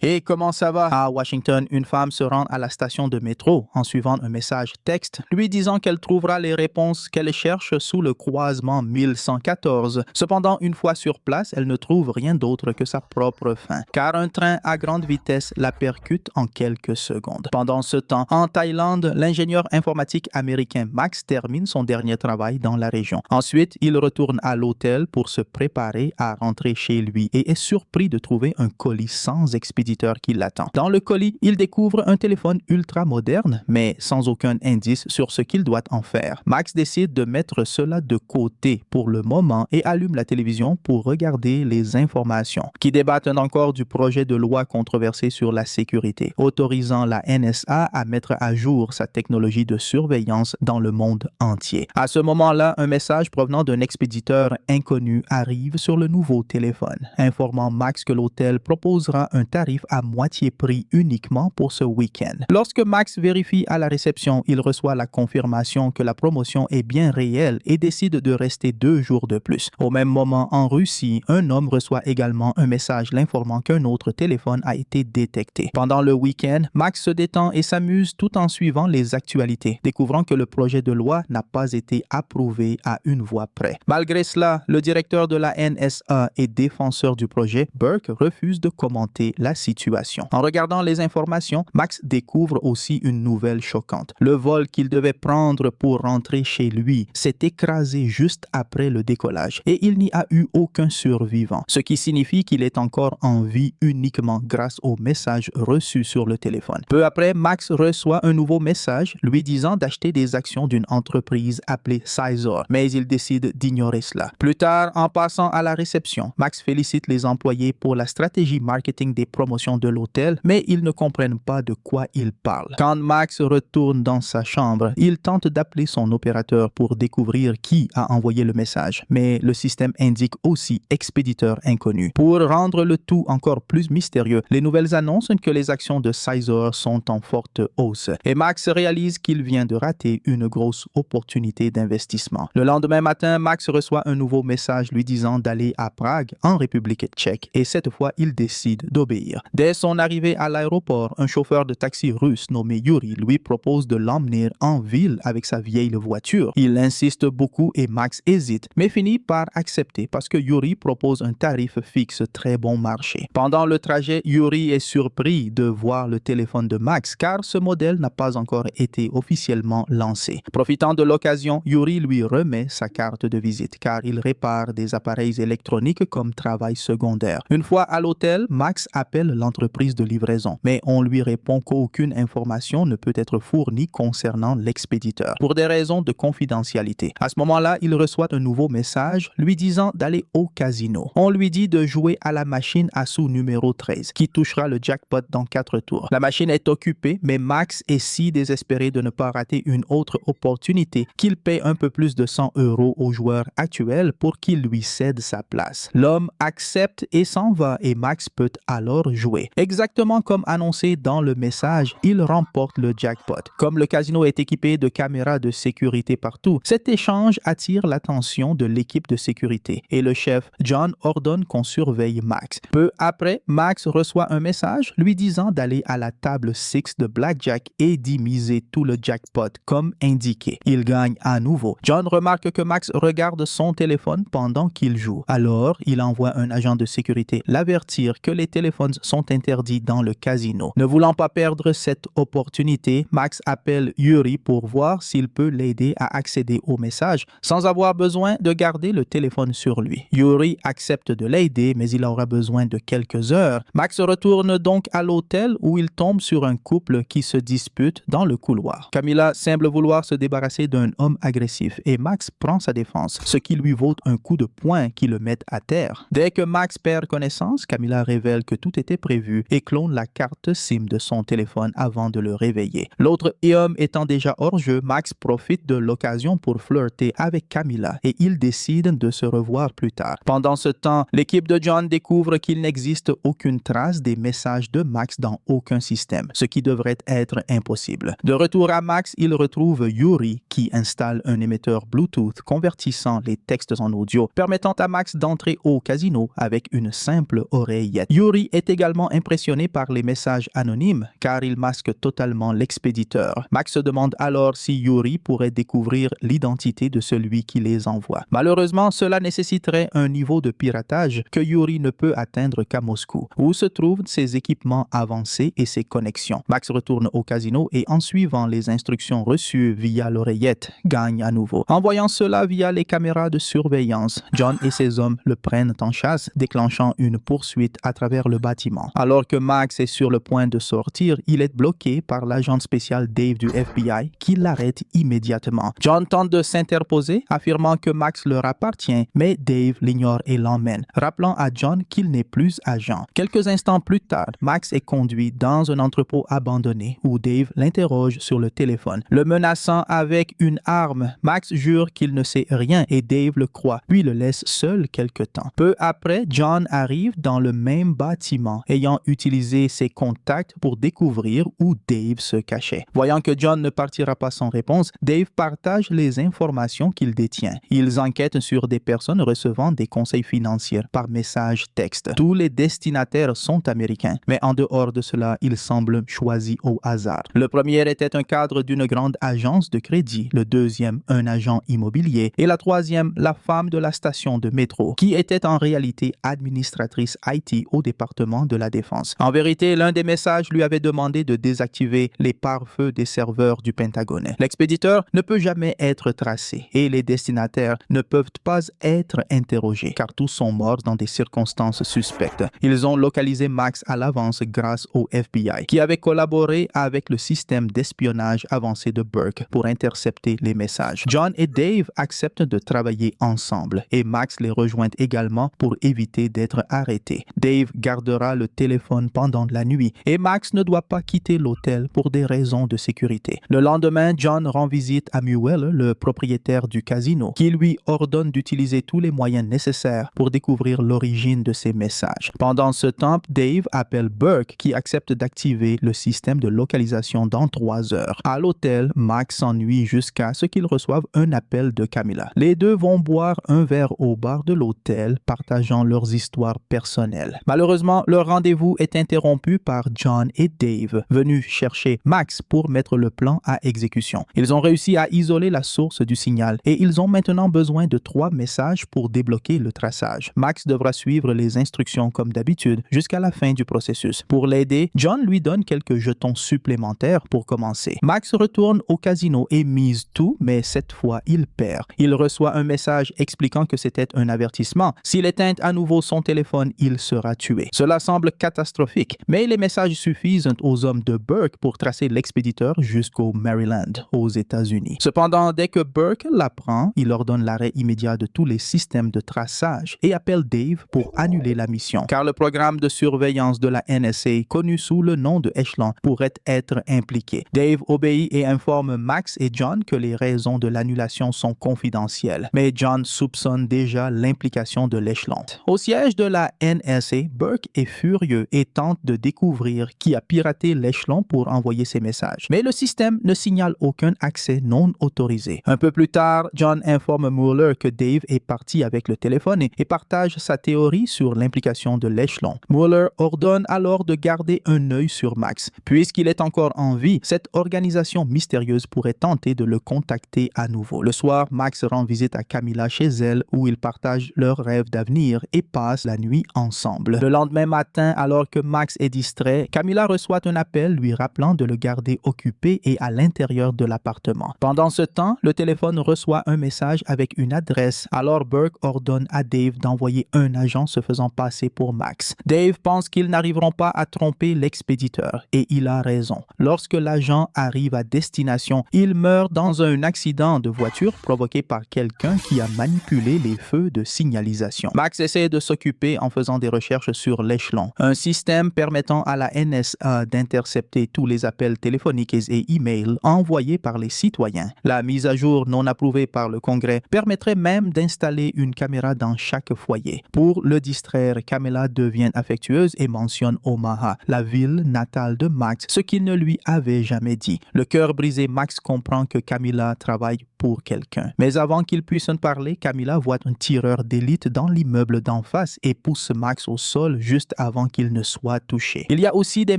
Et comment ça va? À Washington, une femme se rend à la station de métro en suivant un message texte lui disant qu'elle trouvera les réponses qu'elle cherche sous le croisement 1114. Cependant, une fois sur place, elle ne trouve rien d'autre que sa propre faim, car un train à grande vitesse la percute en quelques secondes. Pendant ce temps, en Thaïlande, l'ingénieur informatique américain Max termine son dernier travail dans la région. Ensuite, il retourne à l'hôtel pour se préparer à rentrer chez lui et est surpris de trouver un colis sans expédition qui l'attend. Dans le colis, il découvre un téléphone ultra moderne, mais sans aucun indice sur ce qu'il doit en faire. Max décide de mettre cela de côté pour le moment et allume la télévision pour regarder les informations qui débattent encore du projet de loi controversé sur la sécurité, autorisant la NSA à mettre à jour sa technologie de surveillance dans le monde entier. À ce moment-là, un message provenant d'un expéditeur inconnu arrive sur le nouveau téléphone, informant Max que l'hôtel proposera un tarif à moitié prix uniquement pour ce week-end. Lorsque Max vérifie à la réception, il reçoit la confirmation que la promotion est bien réelle et décide de rester 2 jours de plus. Au même moment, en Russie, un homme reçoit également un message l'informant qu'un autre téléphone a été détecté. Pendant le week-end, Max se détend et s'amuse tout en suivant les actualités, découvrant que le projet de loi n'a pas été approuvé à une voix près. Malgré cela, le directeur de la NSA et défenseur du projet, Burke, refuse de commenter la situation. En regardant les informations, Max découvre aussi une nouvelle choquante. Le vol qu'il devait prendre pour rentrer chez lui s'est écrasé juste après le décollage et il n'y a eu aucun survivant, ce qui signifie qu'il est encore en vie uniquement grâce au message reçu sur le téléphone. Peu après, Max reçoit un nouveau message lui disant d'acheter des actions d'une entreprise appelée Sizor, mais il décide d'ignorer cela. Plus tard, en passant à la réception, Max félicite les employés pour la stratégie marketing des promotions de l'hôtel, mais ils ne comprennent pas de quoi il parle. Quand Max retourne dans sa chambre, il tente d'appeler son opérateur pour découvrir qui a envoyé le message, mais le système indique aussi expéditeur inconnu. Pour rendre le tout encore plus mystérieux, les nouvelles annoncent que les actions de Sizor sont en forte hausse et Max réalise qu'il vient de rater une grosse opportunité d'investissement. Le lendemain matin, Max reçoit un nouveau message lui disant d'aller à Prague, en République tchèque, et cette fois, il décide d'obéir. Dès son arrivée à l'aéroport, un chauffeur de taxi russe nommé Yuri lui propose de l'emmener en ville avec sa vieille voiture. Il insiste beaucoup et Max hésite, mais finit par accepter parce que Yuri propose un tarif fixe très bon marché. Pendant le trajet, Yuri est surpris de voir le téléphone de Max car ce modèle n'a pas encore été officiellement lancé. Profitant de l'occasion, Yuri lui remet sa carte de visite car il répare des appareils électroniques comme travail secondaire. Une fois à l'hôtel, Max appelle l'entreprise de livraison, mais on lui répond qu'aucune information ne peut être fournie concernant l'expéditeur, pour des raisons de confidentialité. À ce moment-là, il reçoit un nouveau message lui disant d'aller au casino. On lui dit de jouer à la machine à sous numéro 13, qui touchera le jackpot dans 4 tours. La machine est occupée, mais Max est si désespéré de ne pas rater une autre opportunité qu'il paie un peu plus de 100 € au joueur actuel pour qu'il lui cède sa place. L'homme accepte et s'en va, et Max peut alors jouer. Exactement comme annoncé dans le message, il remporte le jackpot. Comme le casino est équipé de caméras de sécurité partout, cet échange attire l'attention de l'équipe de sécurité et le chef John ordonne qu'on surveille Max. Peu après, Max reçoit un message lui disant d'aller à la table 6 de Blackjack et d'y miser tout le jackpot comme indiqué. Il gagne à nouveau. John remarque que Max regarde son téléphone pendant qu'il joue. Alors, il envoie un agent de sécurité l'avertir que les téléphones sont interdits dans le casino. Ne voulant pas perdre cette opportunité, Max appelle Yuri pour voir s'il peut l'aider à accéder au message sans avoir besoin de garder le téléphone sur lui. Yuri accepte de l'aider, mais il aura besoin de quelques heures. Max retourne donc à l'hôtel où il tombe sur un couple qui se dispute dans le couloir. Camilla semble vouloir se débarrasser d'un homme agressif et Max prend sa défense, ce qui lui vaut un coup de poing qui le met à terre. Dès que Max perd connaissance, Camilla révèle que tout était prévu et clone la carte SIM de son téléphone avant de le réveiller. L'autre homme étant déjà hors jeu, Max profite de l'occasion pour flirter avec Camilla et ils décident de se revoir plus tard. Pendant ce temps, l'équipe de John découvre qu'il n'existe aucune trace des messages de Max dans aucun système, ce qui devrait être impossible. De retour à Max, il retrouve Yuri qui installe un émetteur Bluetooth convertissant les textes en audio, permettant à Max d'entrer au casino avec une simple oreillette. Yuri est également également impressionné par les messages anonymes car ils masquent totalement l'expéditeur. Max se demande alors si Yuri pourrait découvrir l'identité de celui qui les envoie. Malheureusement, cela nécessiterait un niveau de piratage que Yuri ne peut atteindre qu'à Moscou, où se trouvent ses équipements avancés et ses connexions. Max retourne au casino et en suivant les instructions reçues via l'oreillette, gagne à nouveau. En voyant cela via les caméras de surveillance, John et ses hommes le prennent en chasse, déclenchant une poursuite à travers le bâtiment. Alors que Max est sur le point de sortir, il est bloqué par l'agent spécial Dave du FBI qui l'arrête immédiatement. John tente de s'interposer, affirmant que Max leur appartient, mais Dave l'ignore et l'emmène, rappelant à John qu'il n'est plus agent. Quelques instants plus tard, Max est conduit dans un entrepôt abandonné où Dave l'interroge sur le téléphone, le menaçant avec une arme. Max jure qu'il ne sait rien et Dave le croit, puis le laisse seul quelque temps. Peu après, John arrive dans le même bâtiment, ayant utilisé ses contacts pour découvrir où Dave se cachait. Voyant que John ne partira pas sans réponse, Dave partage les informations qu'il détient. Ils enquêtent sur des personnes recevant des conseils financiers par message texte. Tous les destinataires sont américains, mais en dehors de cela, ils semblent choisis au hasard. Le premier était un cadre d'une grande agence de crédit, le deuxième un agent immobilier et la troisième la femme de la station de métro, qui était en réalité administratrice IT au département de la Défense. En vérité, l'un des messages lui avait demandé de désactiver les pare-feux des serveurs du Pentagone. L'expéditeur ne peut jamais être tracé et les destinataires ne peuvent pas être interrogés car tous sont morts dans des circonstances suspectes. Ils ont localisé Max à l'avance grâce au FBI qui avait collaboré avec le système d'espionnage avancé de Burke pour intercepter les messages. John et Dave acceptent de travailler ensemble et Max les rejoint également pour éviter d'être arrêté. Dave gardera le téléphone pendant la nuit et Max ne doit pas quitter l'hôtel pour des raisons de sécurité. Le lendemain, John rend visite à Mueller, le propriétaire du casino, qui lui ordonne d'utiliser tous les moyens nécessaires pour découvrir l'origine de ces messages. Pendant ce temps, Dave appelle Burke qui accepte d'activer le système de localisation dans 3 heures. À l'hôtel, Max s'ennuie jusqu'à ce qu'il reçoive un appel de Camilla. Les deux vont boire un verre au bar de l'hôtel, partageant leurs histoires personnelles. Malheureusement, leur rendez-vous est interrompu par John et Dave, venus chercher Max pour mettre le plan à exécution. Ils ont réussi à isoler la source du signal et ils ont maintenant besoin de 3 messages pour débloquer le traçage. Max devra suivre les instructions comme d'habitude jusqu'à la fin du processus. Pour l'aider, John lui donne quelques jetons supplémentaires pour commencer. Max retourne au casino et mise tout, mais cette fois, il perd. Il reçoit un message expliquant que c'était un avertissement. S'il éteint à nouveau son téléphone, il sera tué. Cela semble catastrophique, mais les messages suffisent aux hommes de Burke pour tracer l'expéditeur jusqu'au Maryland, aux États-Unis. Cependant, dès que Burke l'apprend, il ordonne l'arrêt immédiat de tous les systèmes de traçage et appelle Dave pour annuler la mission, car le programme de surveillance de la NSA, connu sous le nom de Echelon, pourrait être impliqué. Dave obéit et informe Max et John que les raisons de l'annulation sont confidentielles, mais John soupçonne déjà l'implication de l'Echelon. Au siège de la NSA, Burke est furieux et tente de découvrir qui a piraté l'Echelon pour envoyer ses messages. Mais le système ne signale aucun accès non autorisé. Un peu plus tard, John informe Mueller que Dave est parti avec le téléphone et partage sa théorie sur l'implication de l'Echelon. Mueller ordonne alors de garder un œil sur Max. Puisqu'il est encore en vie, cette organisation mystérieuse pourrait tenter de le contacter à nouveau. Le soir, Max rend visite à Camilla chez elle où ils partagent leurs rêves d'avenir et passent la nuit ensemble. Le lendemain matin, alors que Max est distrait, Camilla reçoit un appel lui rappelant de le garder occupé et à l'intérieur de l'appartement. Pendant ce temps, le téléphone reçoit un message avec une adresse. Alors Burke ordonne à Dave d'envoyer un agent se faisant passer pour Max. Dave pense qu'ils n'arriveront pas à tromper l'expéditeur et il a raison. Lorsque l'agent arrive à destination, il meurt dans un accident de voiture provoqué par quelqu'un qui a manipulé les feux de signalisation. Max essaie de s'occuper en faisant des recherches sur l'Echelon, un système permettant à la NSA d'intercepter tous les appels téléphoniques et emails envoyés par les citoyens. La mise à jour non approuvée par le Congrès permettrait même d'installer une caméra dans chaque foyer. Pour le distraire, Camilla devient affectueuse et mentionne Omaha, la ville natale de Max, ce qu'il ne lui avait jamais dit. Le cœur brisé, Max comprend que Camilla travaille pour quelqu'un. Mais avant qu'il puisse en parler, Camilla voit un tireur d'élite dans l'immeuble d'en face et pousse Max au sol juste avant avant qu'il ne soit touché. Il y a aussi des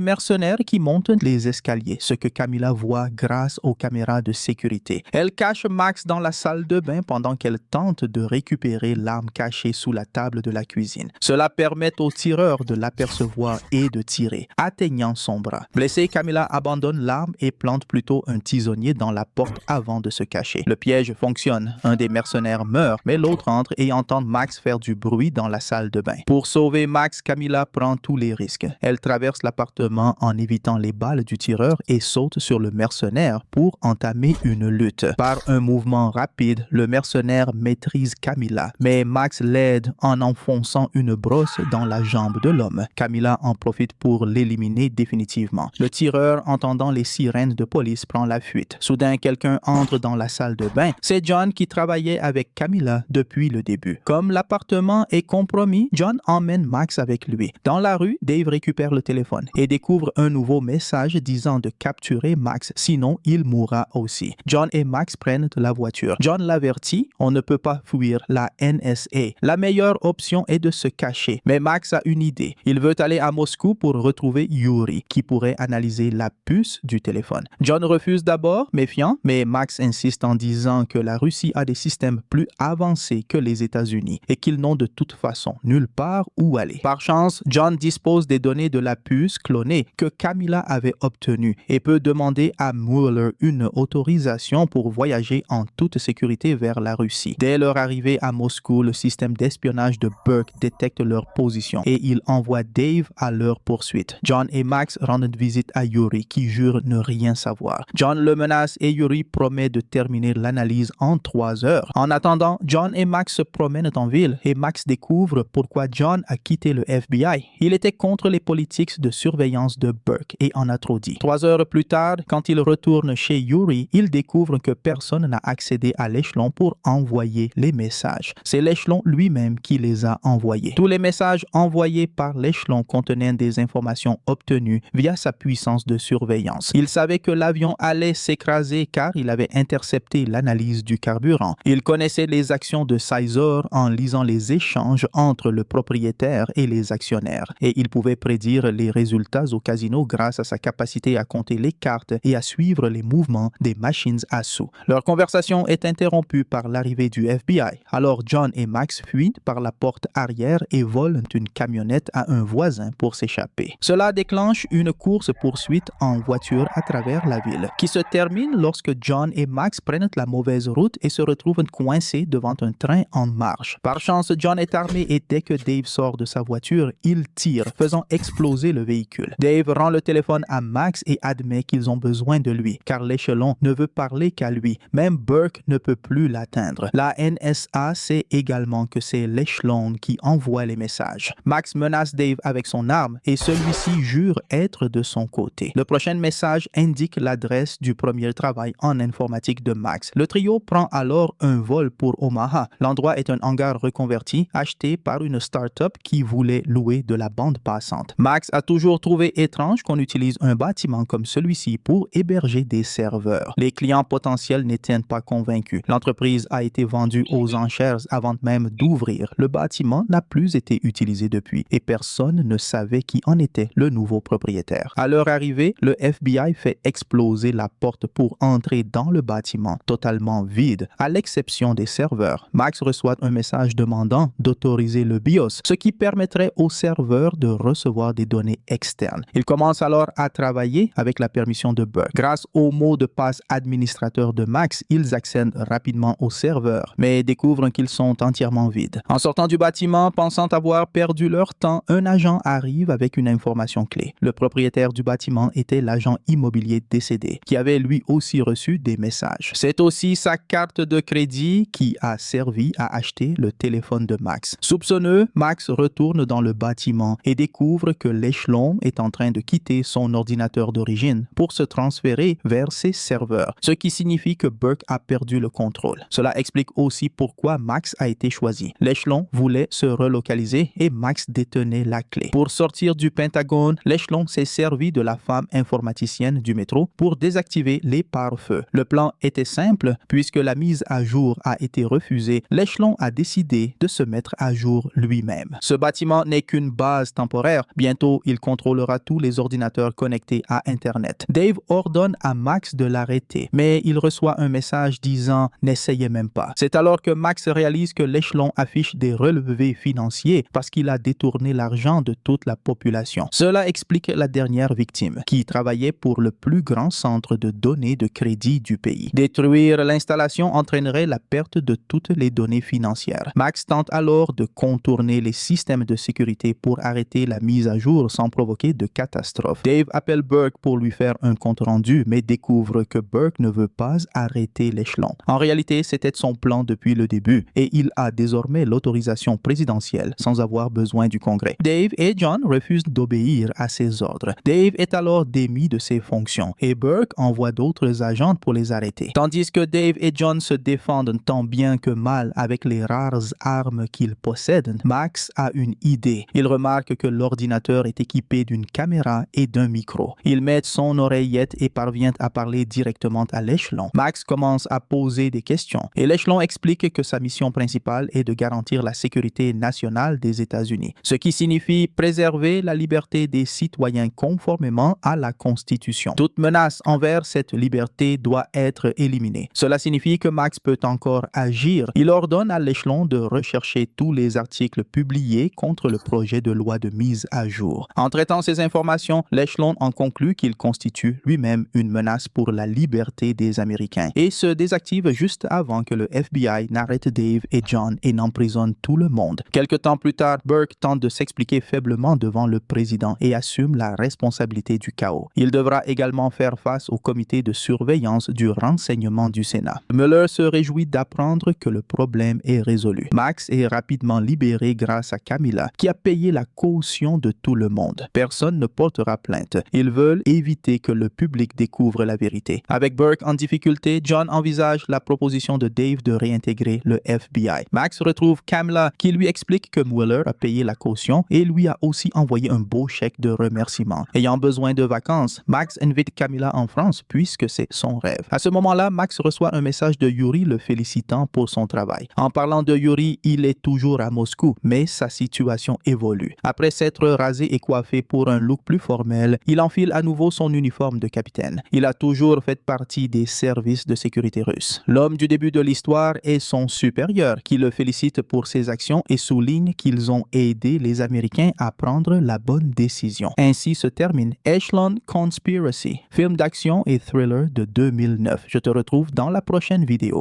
mercenaires qui montent les escaliers, ce que Camilla voit grâce aux caméras de sécurité. Elle cache Max dans la salle de bain pendant qu'elle tente de récupérer l'arme cachée sous la table de la cuisine. Cela permet au tireur de l'apercevoir et de tirer, atteignant son bras. Blessée, Camilla abandonne l'arme et plante plutôt un tisonnier dans la porte avant de se cacher. Le piège fonctionne. Un des mercenaires meurt, mais l'autre entre et entend Max faire du bruit dans la salle de bain. Pour sauver Max, Camilla prend tous les risques. Elle traverse l'appartement en évitant les balles du tireur et saute sur le mercenaire pour entamer une lutte. Par un mouvement rapide, le mercenaire maîtrise Camilla, mais Max l'aide en enfonçant une brosse dans la jambe de l'homme. Camilla en profite pour l'éliminer définitivement. Le tireur, entendant les sirènes de police, prend la fuite. Soudain, quelqu'un entre dans la salle de bain. C'est John qui travaillait avec Camilla depuis le début. Comme l'appartement est compromis, John emmène Max avec lui. Dans la rue, Dave récupère le téléphone et découvre un nouveau message disant de capturer Max, sinon il mourra aussi. John et Max prennent la voiture. John l'avertit, on ne peut pas fuir la NSA. La meilleure option est de se cacher. Mais Max a une idée. Il veut aller à Moscou pour retrouver Yuri, qui pourrait analyser la puce du téléphone. John refuse d'abord, méfiant, mais Max insiste en disant que la Russie a des systèmes plus avancés que les États-Unis et qu'ils n'ont de toute façon nulle part où aller. Par chance, John dispose des données de la puce clonée que Camilla avait obtenue et peut demander à Mueller une autorisation pour voyager en toute sécurité vers la Russie. Dès leur arrivée à Moscou, le système d'espionnage de Burke détecte leur position et il envoie Dave à leur poursuite. John et Max rendent visite à Yuri qui jure ne rien savoir. John le menace et Yuri promet de terminer l'analyse en 3 heures. En attendant, John et Max se promènent en ville et Max découvre pourquoi John a quitté le FBI. Il était contre les politiques de surveillance de Burke et en a trop dit. 3 heures plus tard, quand il retourne chez Yuri, il découvre que personne n'a accédé à l'échelon pour envoyer les messages. C'est l'échelon lui-même qui les a envoyés. Tous les messages envoyés par l'échelon contenaient des informations obtenues via sa puissance de surveillance. Il savait que l'avion allait s'écraser car il avait intercepté l'analyse du carburant. Il connaissait les actions de Sizor en lisant les échanges entre le propriétaire et les actionnaires. Et il pouvait prédire les résultats au casino grâce à sa capacité à compter les cartes et à suivre les mouvements des machines à sous. Leur conversation est interrompue par l'arrivée du FBI. Alors John et Max fuient par la porte arrière et volent une camionnette à un voisin pour s'échapper. Cela déclenche une course-poursuite en voiture à travers la ville, qui se termine lorsque John et Max prennent la mauvaise route et se retrouvent coincés devant un train en marche. Par chance, John est armé et dès que Dave sort de sa voiture, il tire, faisant exploser le véhicule. Dave rend le téléphone à Max et admet qu'ils ont besoin de lui, car l'échelon ne veut parler qu'à lui. Même Burke ne peut plus l'atteindre. La NSA sait également que c'est l'échelon qui envoie les messages. Max menace Dave avec son arme et celui-ci jure être de son côté. Le prochain message indique l'adresse du premier travail en informatique de Max. Le trio prend alors un vol pour Omaha. L'endroit est un hangar reconverti acheté par une start-up qui voulait louer de la bande passante. Max a toujours trouvé étrange qu'on utilise un bâtiment comme celui-ci pour héberger des serveurs. Les clients potentiels n'étaient pas convaincus. L'entreprise a été vendue aux enchères avant même d'ouvrir. Le bâtiment n'a plus été utilisé depuis et personne ne savait qui en était le nouveau propriétaire. À leur arrivée, le FBI fait exploser la porte pour entrer dans le bâtiment totalement vide, à l'exception des serveurs. Max reçoit un message demandant d'autoriser le BIOS, ce qui permettrait aux serveurs de recevoir des données externes. Il commence alors à travailler avec la permission de Burke. Grâce au mot de passe administrateur de Max, ils accèdent rapidement aux serveurs, mais découvrent qu'ils sont entièrement vides. En sortant du bâtiment, pensant avoir perdu leur temps, un agent arrive avec une information clé. Le propriétaire du bâtiment était l'agent immobilier décédé, qui avait lui aussi reçu des messages. C'est aussi sa carte de crédit qui a servi à acheter le téléphone de Max. Soupçonneux, Max retourne dans le bâtiment et découvre que l'échelon est en train de quitter son ordinateur d'origine pour se transférer vers ses serveurs, ce qui signifie que Burke a perdu le contrôle. Cela explique aussi pourquoi Max a été choisi. L'échelon voulait se relocaliser et Max détenait la clé. Pour sortir du Pentagone, l'échelon s'est servi de la femme informaticienne du métro pour désactiver les pare-feux. Le plan était simple, puisque la mise à jour a été refusée, l'échelon a décidé de se mettre à jour lui-même. Ce bâtiment n'est qu'une base base temporaire. Bientôt, il contrôlera tous les ordinateurs connectés à Internet. Dave ordonne à Max de l'arrêter, mais il reçoit un message disant « N'essayez même pas ». C'est alors que Max réalise que l'échelon affiche des relevés financiers parce qu'il a détourné l'argent de toute la population. Cela explique la dernière victime, qui travaillait pour le plus grand centre de données de crédit du pays. Détruire l'installation entraînerait la perte de toutes les données financières. Max tente alors de contourner les systèmes de sécurité pour arrêter la mise à jour sans provoquer de catastrophe. Dave appelle Burke pour lui faire un compte-rendu, mais découvre que Burke ne veut pas arrêter l'échelon. En réalité, c'était son plan depuis le début et il a désormais l'autorisation présidentielle sans avoir besoin du Congrès. Dave et John refusent d'obéir à ses ordres. Dave est alors démis de ses fonctions et Burke envoie d'autres agents pour les arrêter. Tandis que Dave et John se défendent tant bien que mal avec les rares armes qu'ils possèdent, Max a une idée. Il remarque que l'ordinateur est équipé d'une caméra et d'un micro. Il met son oreillette et parvient à parler directement à l'échelon. Max commence à poser des questions et l'échelon explique que sa mission principale est de garantir la sécurité nationale des États-Unis, ce qui signifie préserver la liberté des citoyens conformément à la Constitution. Toute menace envers cette liberté doit être éliminée. Cela signifie que Max peut encore agir. Il ordonne à l'échelon de rechercher tous les articles publiés contre le projet de loi de mise à jour. En traitant ces informations, l'échelon en conclut qu'il constitue lui-même une menace pour la liberté des Américains et se désactive juste avant que le FBI n'arrête Dave et John et n'emprisonne tout le monde. Quelque temps plus tard, Burke tente de s'expliquer faiblement devant le président et assume la responsabilité du chaos. Il devra également faire face au comité de surveillance du renseignement du Sénat. Mueller se réjouit d'apprendre que le problème est résolu. Max est rapidement libéré grâce à Camilla, qui a payé la caution de tout le monde. Personne ne portera plainte. Ils veulent éviter que le public découvre la vérité. Avec Burke en difficulté, John envisage la proposition de Dave de réintégrer le FBI. Max retrouve Camilla, qui lui explique que Mueller a payé la caution et lui a aussi envoyé un beau chèque de remerciement. Ayant besoin de vacances, Max invite Camilla en France puisque c'est son rêve. À ce moment-là, Max reçoit un message de Yuri le félicitant pour son travail. En parlant de Yuri, il est toujours à Moscou, mais sa situation évolue. Après s'être rasé et coiffé pour un look plus formel, il enfile à nouveau son uniforme de capitaine. Il a toujours fait partie des services de sécurité russes. L'homme du début de l'histoire est son supérieur, qui le félicite pour ses actions et souligne qu'ils ont aidé les Américains à prendre la bonne décision. Ainsi se termine Echelon Conspiracy, film d'action et thriller de 2009. Je te retrouve dans la prochaine vidéo.